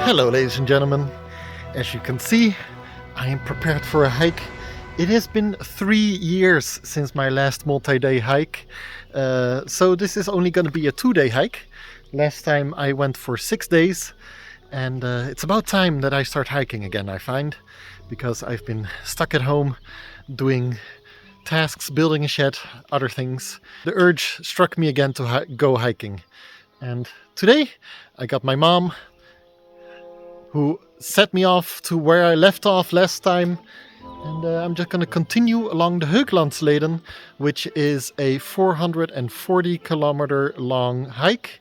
Hello ladies and gentlemen, as you can see I am prepared for a hike. It has been 3 years since my last multi-day hike, so this is only going to be a 2-day hike. Last time I went for 6 days, and it's about time that I start hiking again, I find, because I've been stuck at home doing tasks, building a shed, other things. The urge struck me again to go hiking, and today I got my mom, who set me off to where I left off last time, and I'm just going to continue along the Hooglandsleden, which is a 440 kilometer long hike,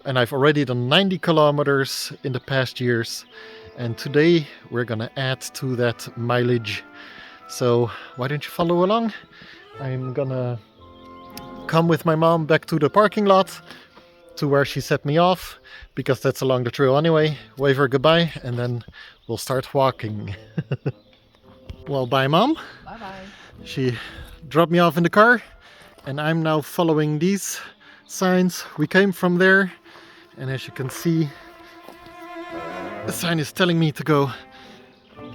and I've already done 90 kilometers in the past years, and today we're going to add to that mileage. So why don't you follow along? I'm gonna come with my mom back to the parking lot, to where she set me off, because that's along the trail anyway. Wave her goodbye and then we'll start walking. Well, bye Mom. Bye bye. She dropped me off in the car and I'm now following these signs. We came from there, and as you can see, the sign is telling me to go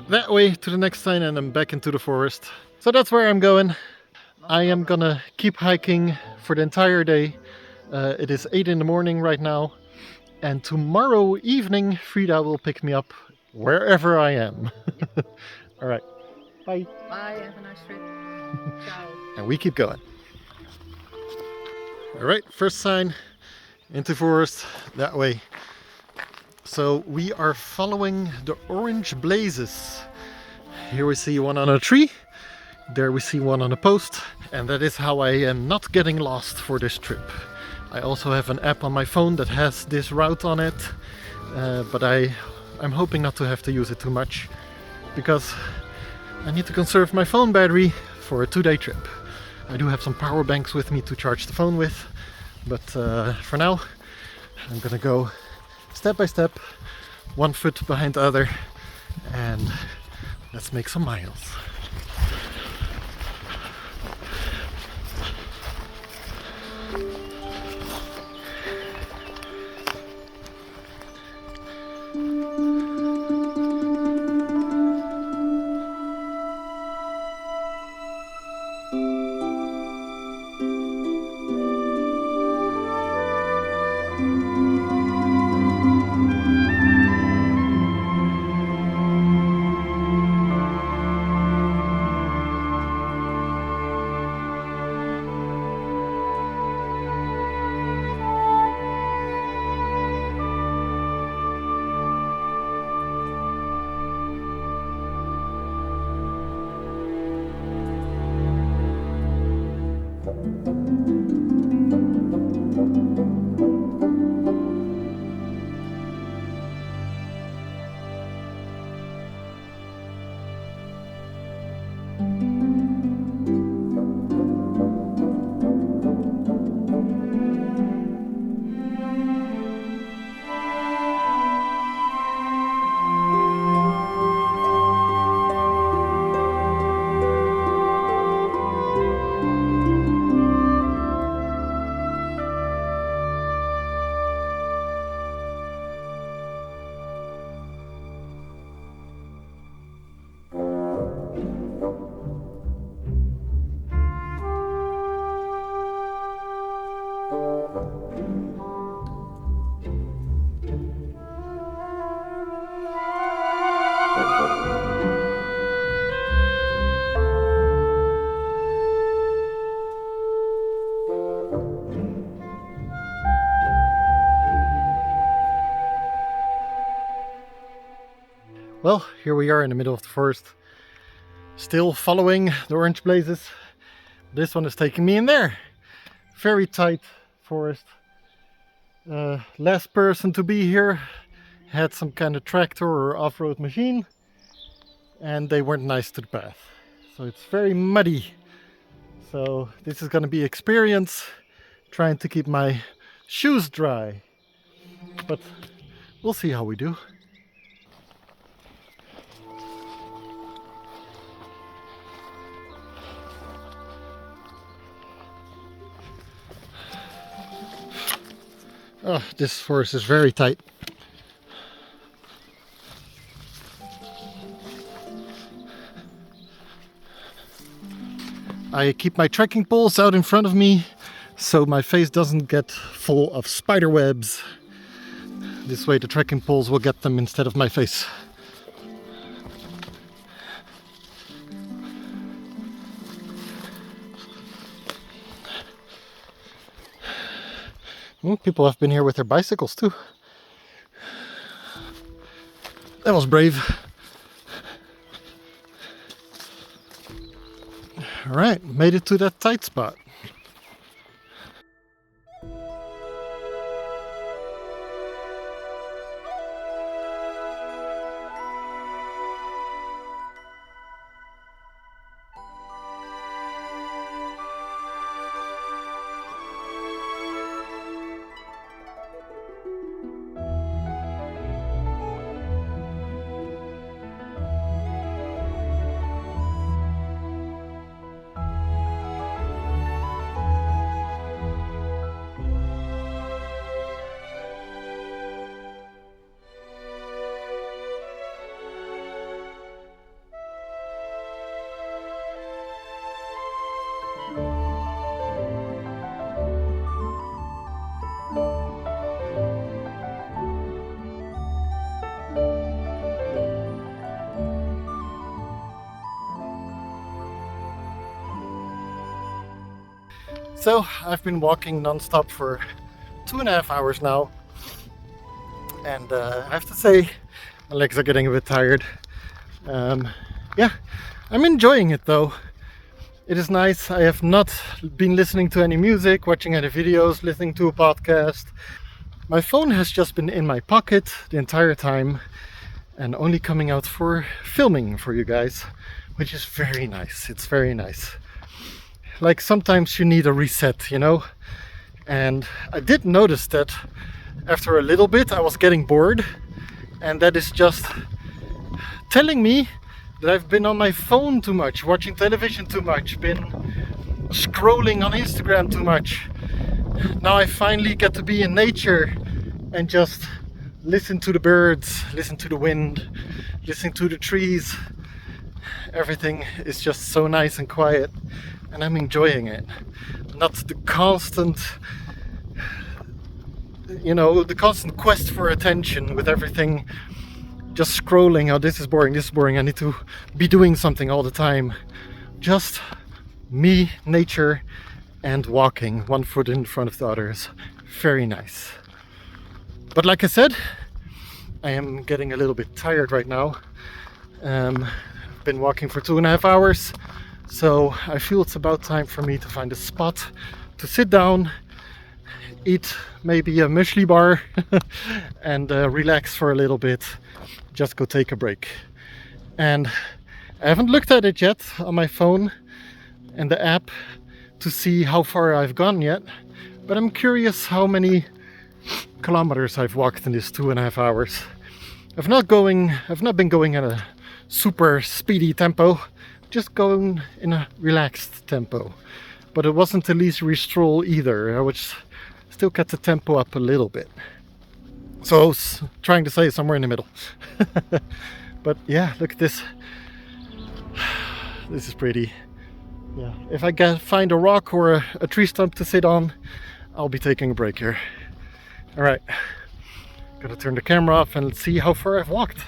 that way to the next sign and then back into the forest. So that's where I'm going. I am gonna keep hiking for the entire day. It is 8 in the morning right now, and tomorrow evening Frida will pick me up wherever I am. All right, bye. Bye, have a nice trip. Ciao. And we keep going. All right, first sign into forest that way. So we are following the orange blazes. Here we see one on a tree, there we see one on a post, and that is how I am not getting lost for this trip. I also have an app on my phone that has this route on it, but I'm hoping not to have to use it too much, because I need to conserve my phone battery for a 2-day trip. I do have some power banks with me to charge the phone with, but for now I'm gonna go step by step, one foot behind the other, and let's make some miles. Well, here we are in the middle of the forest, still following the orange blazes. This one is taking me in there. Very tight forest. Last person to be here had some kind of tractor or off-road machine, and they weren't nice to the path. So it's very muddy. So this is going to be experience trying to keep my shoes dry. But we'll see how we do. Oh, this forest is very tight. I keep my trekking poles out in front of me so my face doesn't get full of spider webs. This way the trekking poles will get them instead of my face. Well, people have been here with their bicycles too. That was brave. Alright, made it to that tight spot. So I've been walking non-stop for 2.5 hours now, and I have to say my legs are getting a bit tired. Yeah, I'm enjoying it though. It is nice. I have not been listening to any music, watching any videos, listening to a podcast. My phone has just been in my pocket the entire time and only coming out for filming for you guys, which is very nice. It's very nice. Like sometimes you need a reset, you know? And I did notice that after a little bit I was getting bored, and that is just telling me that I've been on my phone too much, watching television too much, been scrolling on Instagram too much. Now I finally get to be in nature and just listen to the birds, listen to the wind, listen to the trees. Everything is just so nice and quiet, and I'm enjoying it. Not the constant, the constant quest for attention with everything just scrolling. Oh, this is boring, this is boring. I need to be doing something all the time. Just me, nature, and walking, one foot in front of the others. Very nice. But like I said, I am getting a little bit tired right now. I've been walking for 2.5 hours. So I feel it's about time for me to find a spot to sit down, eat maybe a muesli bar and relax for a little bit, just go take a break. And I haven't looked at it yet on my phone and the app to see how far I've gone yet, but I'm curious how many kilometers I've walked in this 2.5 hours. I've not been going at a super speedy tempo, just going in a relaxed tempo. But it wasn't the leisurely stroll either. I would still get the tempo up a little bit. So I was trying to say somewhere in the middle. But yeah, look at this. This is pretty. Yeah, if I find a rock or a tree stump to sit on, I'll be taking a break here. All right, gotta turn the camera off and see how far I've walked.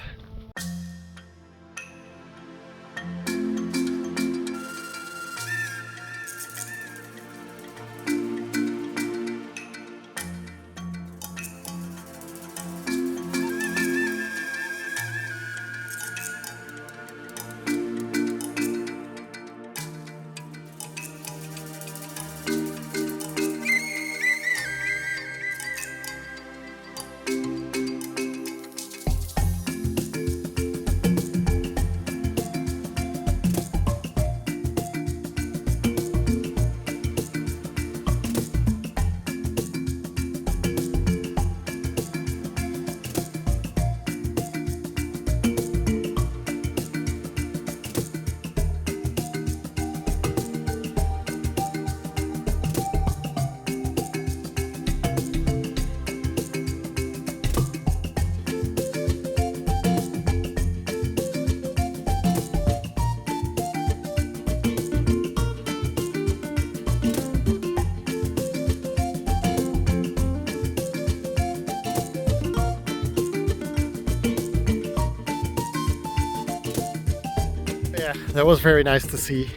that was very nice to see.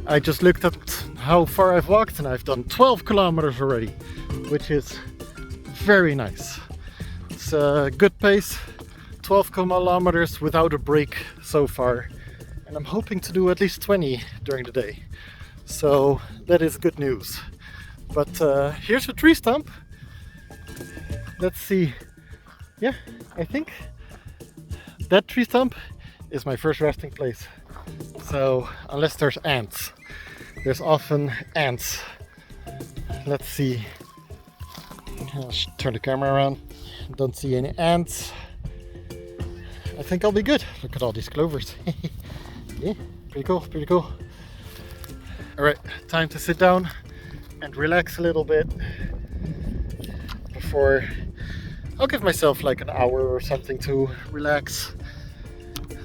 I just looked at how far I've walked and I've done 12 kilometers already, which is very nice. It's a good pace, 12 kilometers without a break so far, and I'm hoping to do at least 20 during the day. So that is good news. But here's a tree stump. Let's see. Yeah, I think that tree stump is my first resting place. So unless there's ants, there's often ants. Let's see. I'll turn the camera around. Don't see any ants. I think I'll be good. Look at all these clovers. Yeah, pretty cool, pretty cool. Alright, time to sit down and relax a little bit before I'll give myself like an hour or something to relax.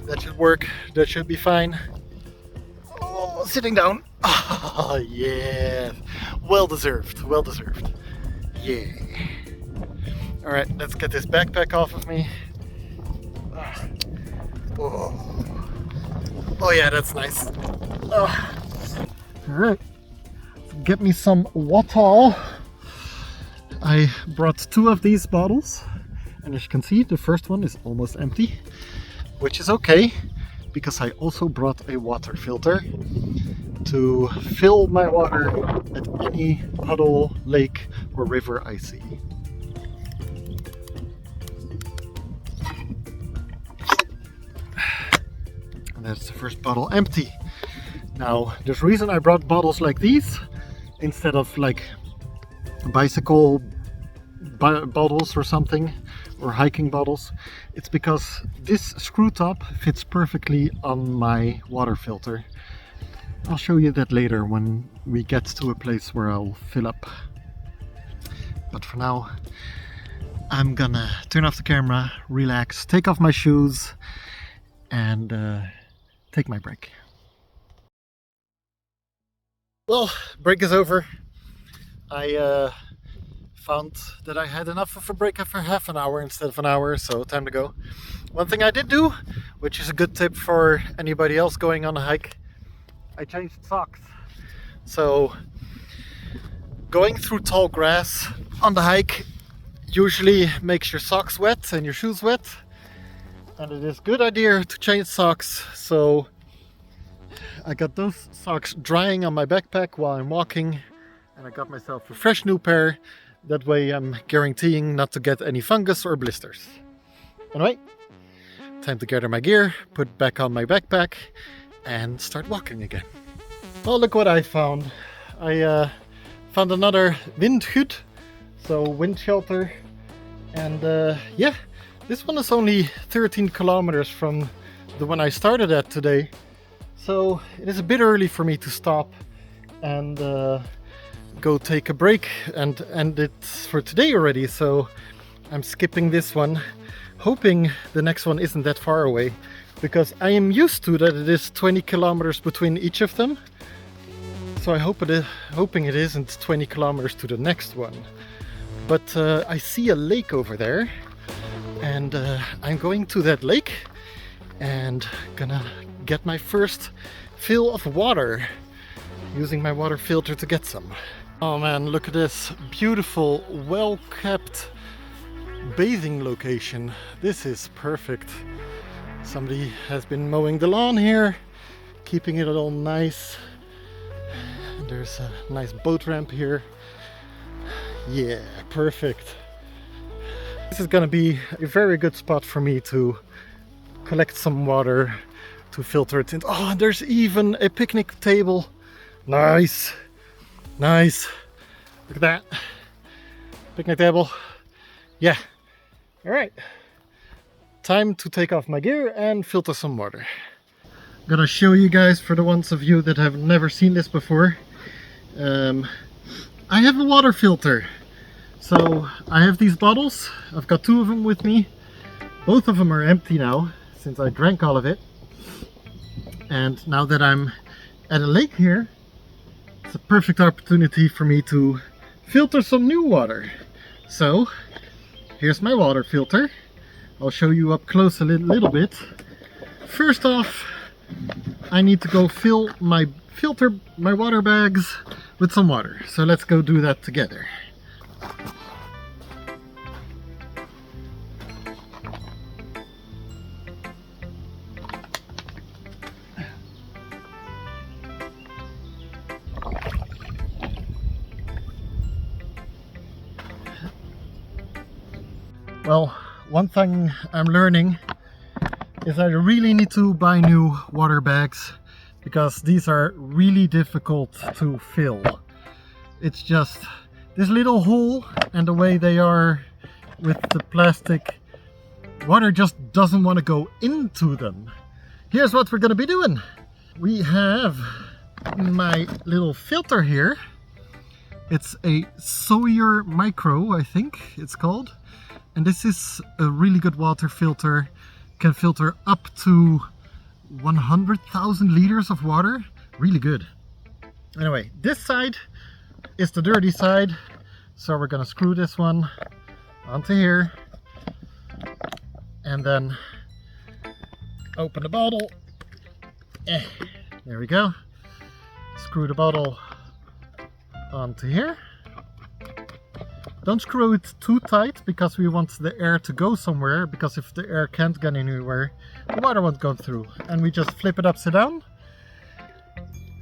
That should work, that should be fine. Oh, sitting down. Oh, yeah. Well deserved, well deserved. Yeah. Alright, let's get this backpack off of me. Oh, oh yeah, that's nice. Oh. Alright, get me some water. I brought 2 of these bottles, and as you can see, the first one is almost empty, which is okay, because I also brought a water filter to fill my water at any puddle, lake or river I see. And that's the first bottle empty. Now, there's a reason I brought bottles like these instead of like bicycle bottles or something, or hiking bottles. It's because this screw top fits perfectly on my water filter. I'll show you that later when we get to a place where I'll fill up. But for now, I'm gonna turn off the camera, relax, take off my shoes, and take my break. Well, break is over. I found that I had enough of a break after half an hour instead of an hour, so time to go. One thing I did do, which is a good tip for anybody else going on a hike, I changed socks. So going through tall grass on the hike usually makes your socks wet and your shoes wet, and it is a good idea to change socks. So I got those socks drying on my backpack while I'm walking, and I got myself a fresh new pair. That way I'm guaranteeing not to get any fungus or blisters. Anyway, time to gather my gear, put back on my backpack, and start walking again. Well, look what I found. I found another windhut, so wind shelter, and yeah, this one is only 13 kilometers from the one I started at today, so it is a bit early for me to stop and go take a break and end it for today already, so I'm skipping this one, hoping the next one isn't that far away, because I am used to that it is 20 kilometers between each of them. So I hope hoping it isn't 20 kilometers to the next one. But I see a lake over there, and I'm going to that lake and gonna get my first fill of water, using my water filter to get some. Oh man, look at this beautiful, well-kept bathing location. This is perfect. Somebody has been mowing the lawn here, keeping it all nice. There's a nice boat ramp here. Yeah, perfect. This is gonna be a very good spot for me to collect some water to filter it in. Oh, there's even a picnic table. Nice, nice. Look at that. Picnic table. Yeah. All right. Time to take off my gear and filter some water. I'm gonna show you guys, for the ones of you that have never seen this before. I have a water filter. So I have these bottles. I've got 2 of them with me. Both of them are empty now, since I drank all of it. And now that I'm at a lake here, it's a perfect opportunity for me to filter some new water. So here's my water filter. I'll show you up close a little bit. First off, I need to go fill my water bags with some water. So let's go do that together. Well, one thing I'm learning is I really need to buy new water bags because these are really difficult to fill. It's just this little hole and the way they are with the plastic, water just doesn't want to go into them. Here's what we're gonna be doing. We have my little filter here. It's a Sawyer Micro, I think it's called. And this is a really good water filter. Can filter up to 100,000 liters of water. Really good. Anyway, this side is the dirty side. So we're gonna screw this one onto here. And then open the bottle. There we go. Screw the bottle onto here. Don't screw it too tight because we want the air to go somewhere, because if the air can't get anywhere, the water won't go through. And we just flip it upside down.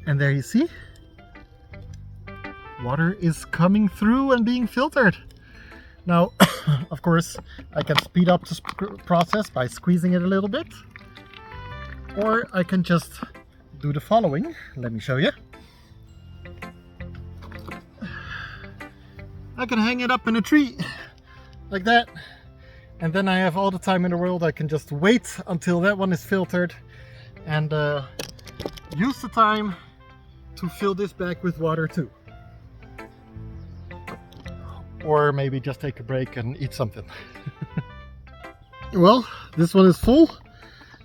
And there you see, water is coming through and being filtered. Now, of course, I can speed up the process by squeezing it a little bit. Or I can just do the following. Let me show you. I can hang it up in a tree like that, and then I have all the time in the world. I can just wait until that one is filtered and use the time to fill this bag with water too. Or maybe just take a break and eat something. Well, this one is full.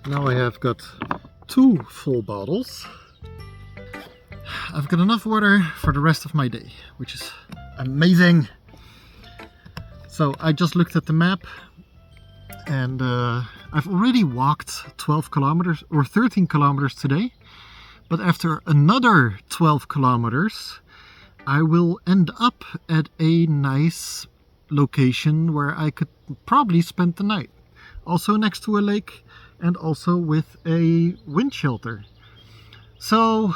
Now I have got 2 full bottles. I've got enough water for the rest of my day, which is amazing. So I just looked at the map and I've already walked 12 kilometers or 13 kilometers today, but after another 12 kilometers I will end up at a nice location where I could probably spend the night, also next to a lake and also with a wind shelter. So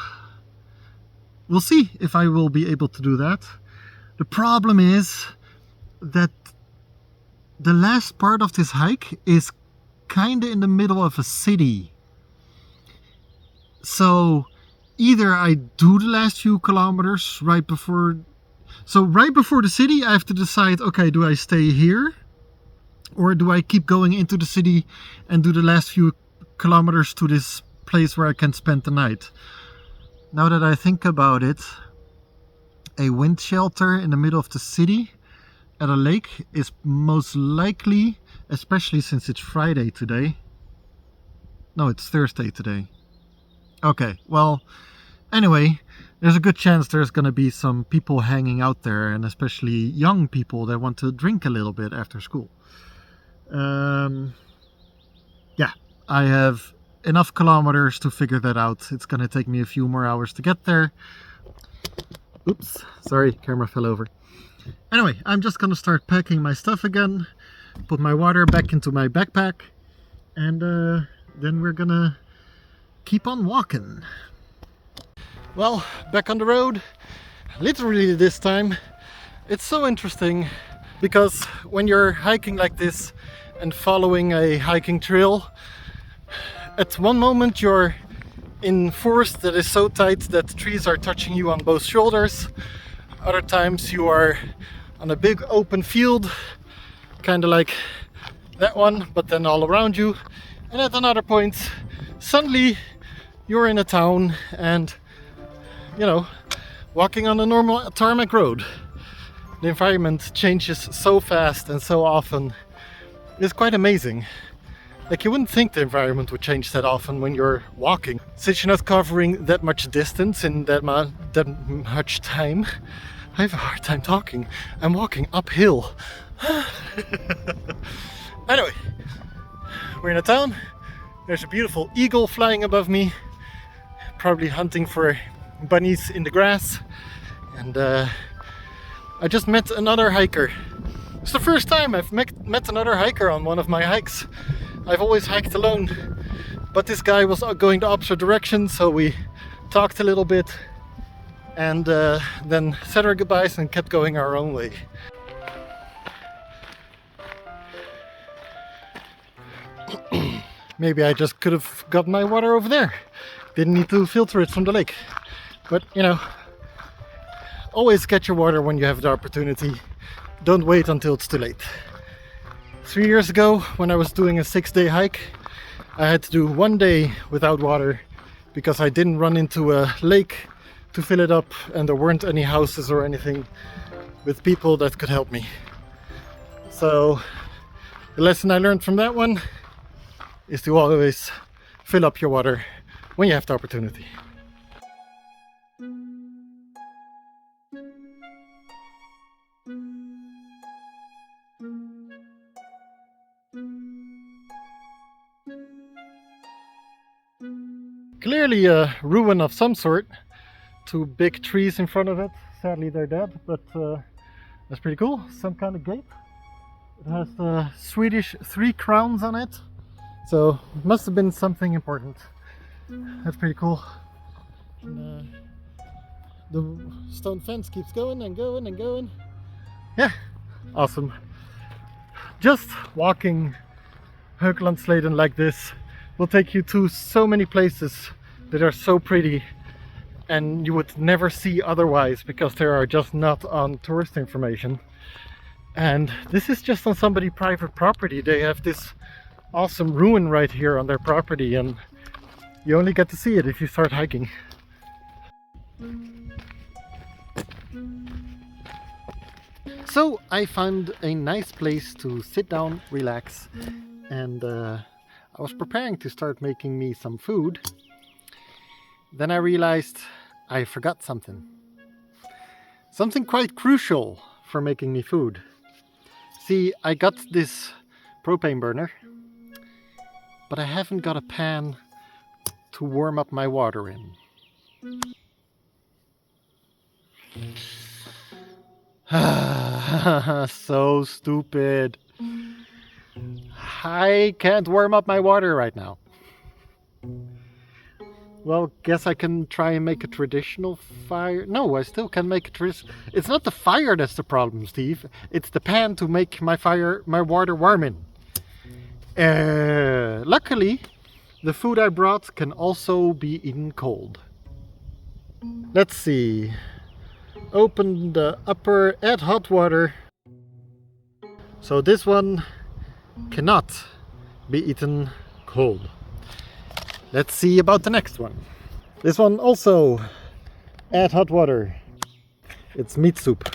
we'll see if I will be able to do that. The problem is that the last part of this hike is kind of in the middle of a city. So either I do the last few kilometers right before the city, I have to decide, okay, do I stay here? Or do I keep going into the city and do the last few kilometers to this place where I can spend the night? Now that I think about it, a wind shelter in the middle of the city at a lake is most likely, especially since it's Friday today. No, it's Thursday today. Okay, well, anyway, there's a good chance there's gonna be some people hanging out there, and especially young people that want to drink a little bit after school. Yeah, I have enough kilometers to figure that out. It's gonna take me a few more hours to get there. Oops, sorry, camera fell over. Anyway, I'm just gonna start packing my stuff again, put my water back into my backpack, and then we're gonna keep on walking. Well, back on the road, literally this time. It's so interesting because when you're hiking like this and following a hiking trail, at one moment you're in forest that is so tight that trees are touching you on both shoulders. Other times you are on a big open field, kind of like that one, but then all around you. And at another point, suddenly you're in a town and, you know, walking on a normal tarmac road. The environment changes so fast and so often. It's quite amazing. Like, you wouldn't think the environment would change that often when you're walking. Since you're not covering that much distance in that much time. I have a hard time talking. I'm walking uphill. Anyway, we're in a town. There's a beautiful eagle flying above me. probably hunting for bunnies in the grass. And I just met another hiker. It's the first time I've met another hiker on one of my hikes. I've always hiked alone, but this guy was going the opposite direction, so we talked a little bit and then said our goodbyes and kept going our own way. Maybe I just could have got my water over there. Didn't need to filter it from the lake. But you know, always get your water when you have the opportunity. Don't wait until it's too late. 3 years ago, when I was doing a 6-day hike, I had to do 1 day without water because I didn't run into a lake to fill it up, and there weren't any houses or anything with people that could help me. So the lesson I learned from that one is to always fill up your water when you have the opportunity. Clearly a ruin of some sort. 2 big trees in front of it. Sadly they're dead, but that's pretty cool. Some kind of gate. It has the Swedish 3 crowns on it, so it must have been something important. That's pretty cool. And, the stone fence keeps going and going and going. Yeah, awesome. Just walking Höglandsleden like this will take you to so many places that are so pretty and you would never see otherwise because they are just not on tourist information. And this is just on somebody's private property. They have this awesome ruin right here on their property, and you only get to see it if you start hiking. So I found a nice place to sit down, relax, and I was preparing to start making me some food. Then I realized I forgot something. Something quite crucial for making me food. See, I got this propane burner, but I haven't got a pan to warm up my water in. So stupid. I can't warm up my water right now. Well, guess I can try and make a traditional fire. No, I still can make a traditional. It's not the fire that's the problem, Steve. It's the pan to make my water warm in. Luckily, the food I brought can also be eaten cold. Let's see. Open the upper, add hot water. So this one cannot be eaten cold. Let's see about the next one. This one also, add hot water. It's meat soup.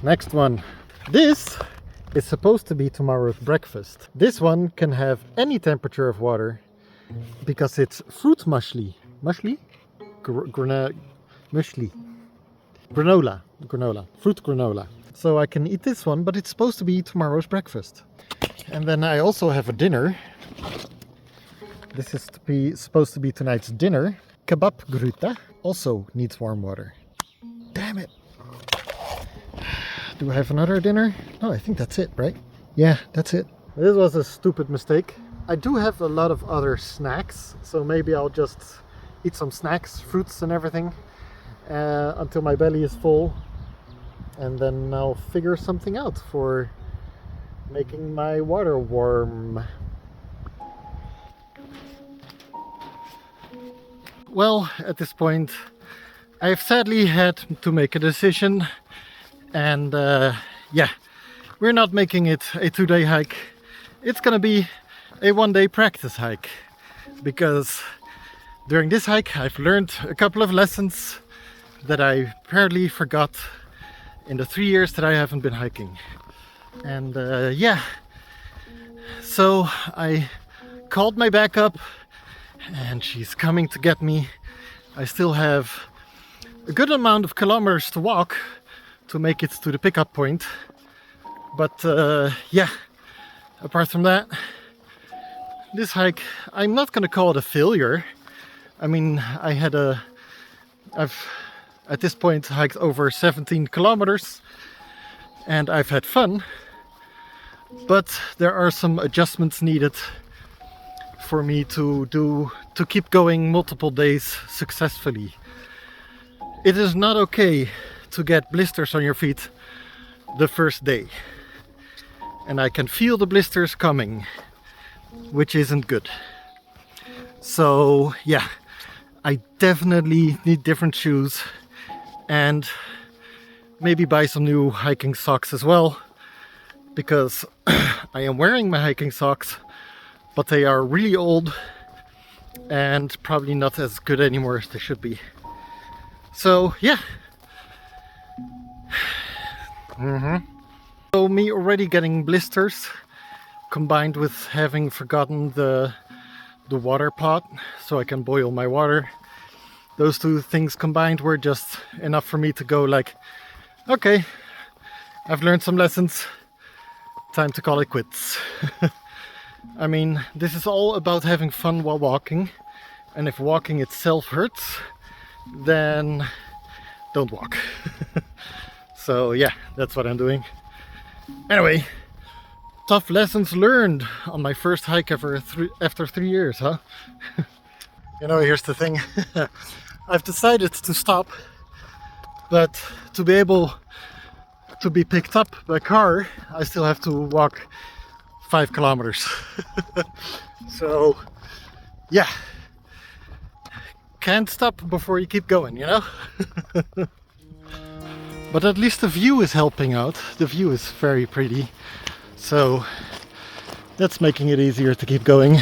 Next one. This is supposed to be tomorrow's breakfast. This one can have any temperature of water because it's fruit muesli. Muesli? Muesli. Granola. Fruit granola. So I can eat this one, but it's supposed to be tomorrow's breakfast. And then I also have a dinner. This is supposed to be tonight's dinner. Kebabgryta also needs warm water. Damn it. Do I have another dinner? No, I think that's it, right? Yeah, that's it. This was a stupid mistake. I do have a lot of other snacks, so maybe I'll just eat some snacks, fruits and everything, until my belly is full. And then I'll figure something out for making my water warm. Well, at this point, I've sadly had to make a decision, and yeah, we're not making it a 2-day hike. It's gonna be a 1-day practice hike, because during this hike I've learned a couple of lessons that I apparently forgot in the 3 years that I haven't been hiking. And yeah, so I called my backup and she's coming to get me. I still have a good amount of kilometers to walk to make it to the pickup point, but yeah, apart from that, this hike, I'm not gonna call it a failure. I mean, I've at this point hiked over 17 kilometers and I've had fun, but there are some adjustments needed for me to keep going multiple days successfully. It is not okay to get blisters on your feet the first day. And I can feel the blisters coming, which isn't good. So yeah, I definitely need different shoes and maybe buy some new hiking socks as well, because I am wearing my hiking socks, but they are really old and probably not as good anymore as they should be. So yeah. So me already getting blisters combined with having forgotten the water pot so I can boil my water. Those two things combined were just enough for me to go like, okay, I've learned some lessons, time to call it quits. I mean, this is all about having fun while walking, and if walking itself hurts, then don't walk. So yeah, that's what I'm doing. Anyway, tough lessons learned on my first hike after 3 years, huh? You know, here's the thing. I've decided to stop, but to be able to be picked up by car, I still have to walk 5 kilometers. So yeah, can't stop before you keep going, you know? But at least the view is helping out. The view is very pretty, so that's making it easier to keep going.